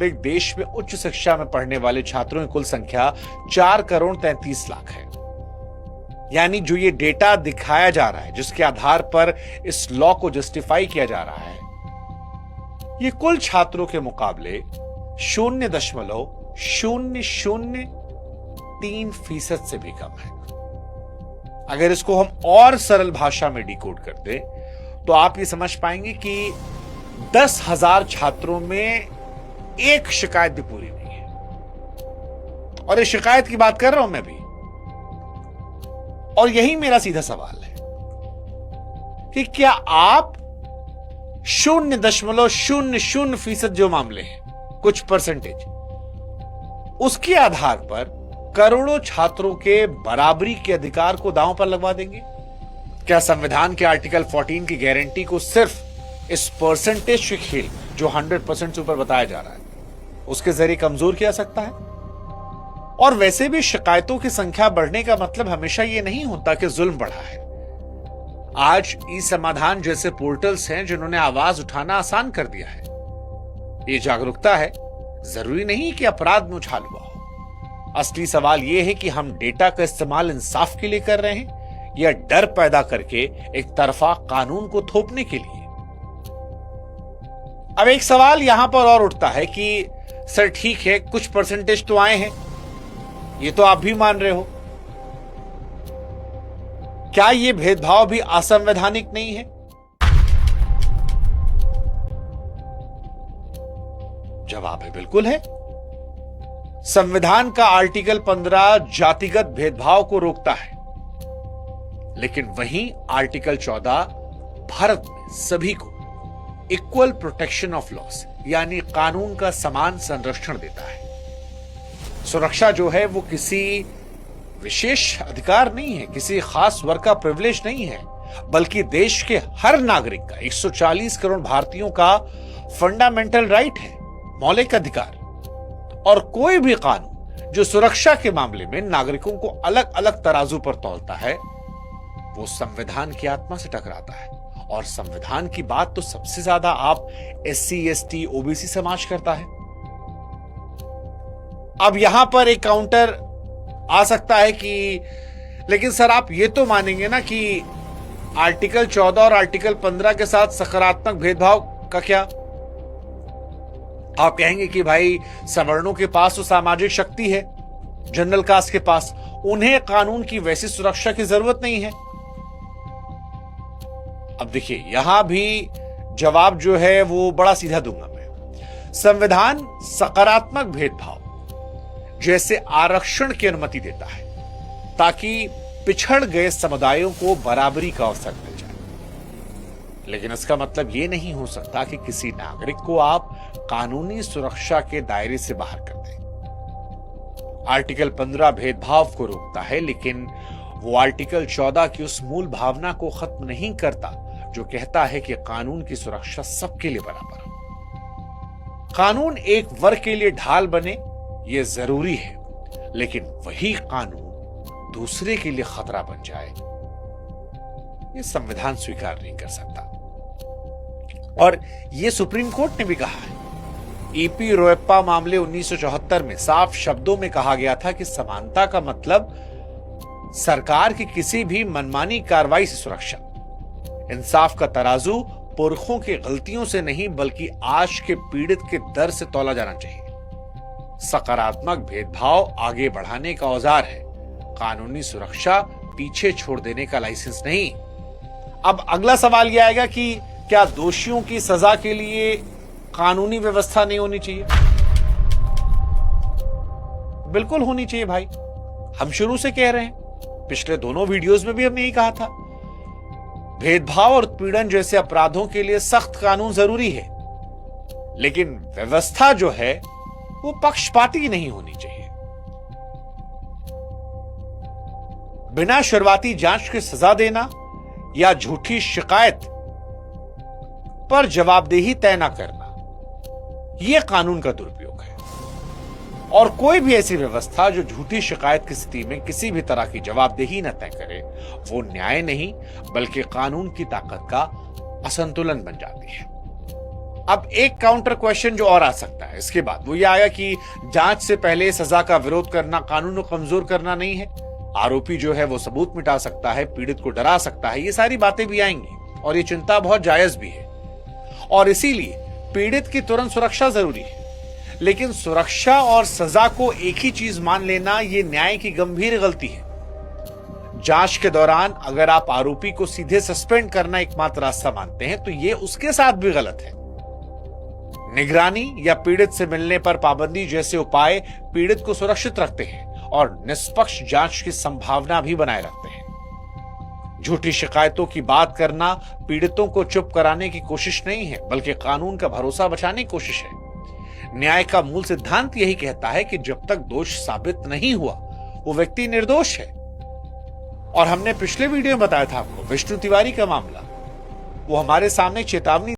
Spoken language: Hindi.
मुताबिक देश में उच्च शिक्षा में पढ़ने वाले छात्रों की कुल संख्या 4,33,00,000 है। यानी जो ये डेटा दिखाया जा रहा है, जिसके आधार पर इस लॉ को जस्टिफाई किया जा रहा है, ये कुल छात्रों के मुकाबले 0.003% से भी कम है। अगर इसको हम और सरल भाषा में डिकोड कर दें तो आप ये समझ पाएंगे कि 10,000 छात्रों में एक शिकायत भी पूरी नहीं है। और ये शिकायत की बात कर रहा हूं मैं भी। और यही मेरा सीधा सवाल है कि क्या आप 0.00% जो मामले हैं, कुछ परसेंटेज, उसके आधार पर करोड़ों छात्रों के बराबरी के अधिकार को दांव पर लगवा देंगे? क्या संविधान के आर्टिकल 14 की गारंटी को सिर्फ इस परसेंटेज के खेल, जो 100% से ऊपर बताया जा रहा है, उसके जरिए कमजोर किया सकता है? और वैसे भी शिकायतों की संख्या बढ़ने का मतलब हमेशा यह नहीं होता कि जुल्म बढ़ा है। आज ई समाधान जैसे पोर्टल्स हैं जिन्होंने आवाज उठाना आसान कर दिया है। ये जागरूकता है, जरूरी नहीं कि अपराध में उछाल हुआ हो। असली सवाल यह है कि हम डेटा का इस्तेमाल इंसाफ के लिए कर रहे हैं या डर पैदा करके एक तरफा कानून को थोपने के लिए। अब एक सवाल यहां पर और उठता है कि सर ठीक है, कुछ परसेंटेज तो आए हैं, ये तो आप भी मान रहे हो, क्या ये भेदभाव भी असंवैधानिक नहीं है? जवाब है बिल्कुल है। संविधान का आर्टिकल 15 जातिगत भेदभाव को रोकता है, लेकिन वहीं आर्टिकल 14 भारत में सभी को इक्वल प्रोटेक्शन ऑफ लॉस, यानी कानून का समान संरक्षण देता है। सुरक्षा जो है वो किसी विशेष अधिकार नहीं है, किसी खास वर्ग का प्रिविलेज नहीं है, बल्कि देश के हर नागरिक का, 140 करोड़ भारतीयों का फंडामेंटल राइट है, मौलिक अधिकार। और कोई भी कानून जो सुरक्षा के मामले में नागरिकों को अलग अलग तराजू पर तौलता है, वो संविधान की आत्मा से टकराता है। और संविधान की बात तो सबसे ज्यादा आप SC, ST, OBC समाज करता है। अब यहां पर एक काउंटर आ सकता है कि लेकिन सर आप ये तो मानेंगे ना कि आर्टिकल 14 और आर्टिकल 15 के साथ सकारात्मक भेदभाव का क्या? आप कहेंगे कि भाई सवर्णों के पास तो सामाजिक शक्ति है, जनरल कास्ट के पास, उन्हें कानून की वैसी सुरक्षा की जरूरत नहीं है। अब देखिए, यहां भी जवाब जो है वो बड़ा सीधा दूंगा मैं। संविधान सकारात्मक भेदभाव जैसे आरक्षण की अनुमति देता है ताकि पिछड़ गए समुदायों को बराबरी का अवसर मिल जाए, लेकिन इसका मतलब यह नहीं हो सकता कि किसी नागरिक को आप कानूनी सुरक्षा के दायरे से बाहर कर दें। आर्टिकल 15 भेदभाव को रोकता है, लेकिन वो आर्टिकल 14 की उस मूल भावना को खत्म नहीं करता जो कहता है कि कानून की सुरक्षा सबके लिए बराबर हो। कानून एक वर्ग के लिए ढाल बने, यह जरूरी है, लेकिन वही कानून दूसरे के लिए खतरा बन जाए, यह संविधान स्वीकार नहीं कर सकता। और यह सुप्रीम कोर्ट ने भी कहा है। EP रोयप्पा मामले 1974 में साफ शब्दों में कहा गया था कि समानता का मतलब सरकार की किसी भी मनमानी कार्रवाई से सुरक्षा। इंसाफ का तराजू पुरखों की गलतियों से नहीं बल्कि आज के पीड़ित के दर से तौला जाना चाहिए। सकारात्मक भेदभाव आगे बढ़ाने का औजार है, कानूनी सुरक्षा पीछे छोड़ देने का लाइसेंस नहीं। अब अगला सवाल यह आएगा कि क्या दोषियों की सजा के लिए कानूनी व्यवस्था नहीं होनी चाहिए? बिल्कुल होनी चाहिए भाई, हम शुरू से कह रहे हैं, पिछले दोनों वीडियोस में भी हमने यही कहा था। भेदभाव और उत्पीड़न जैसे अपराधों के लिए सख्त कानून जरूरी है, लेकिन व्यवस्था जो है वो पक्षपाती नहीं होनी चाहिए। बिना शुरुआती जांच के सजा देना या झूठी शिकायत पर जवाबदेही तय न करना, यह कानून का दुरुपयोग है। और कोई भी ऐसी व्यवस्था जो झूठी शिकायत की स्थिति में किसी भी तरह की जवाबदेही न तय करे, वो न्याय नहीं बल्कि कानून की ताकत का असंतुलन बन जाती है। अब एक काउंटर क्वेश्चन जो और आ सकता है इसके बाद वो ये आएगा कि जांच से पहले सजा का विरोध करना कानून को कमजोर करना नहीं है। आरोपी जो है वो सबूत मिटा सकता है, पीड़ित को डरा सकता है। ये सारी बातें भी आएंगी और ये चिंता बहुत जायज भी है और इसीलिए पीड़ित की तुरंत सुरक्षा जरूरी है। लेकिन सुरक्षा और सजा को एक ही चीज मान लेना ये न्याय की गंभीर गलती है। जांच के दौरान अगर आप आरोपी को सीधे सस्पेंड करना एकमात्र रास्ता मानते हैं तो ये उसके साथ भी गलत है। निगरानी या पीड़ित से मिलने पर पाबंदी जैसे उपाय पीड़ित को सुरक्षित रखते हैं और निष्पक्ष जांच की संभावना भी बनाए रखते हैं। झूठी शिकायतों की बात करना पीड़ितों को चुप कराने की कोशिश नहीं है बल्कि कानून का भरोसा बचाने की कोशिश है। न्याय का मूल सिद्धांत यही कहता है कि जब तक दोष साबित नहीं हुआ वो व्यक्ति निर्दोष है। और हमने पिछले वीडियो में बताया था आपको विष्णु तिवारी का मामला, वो हमारे सामने चेतावनी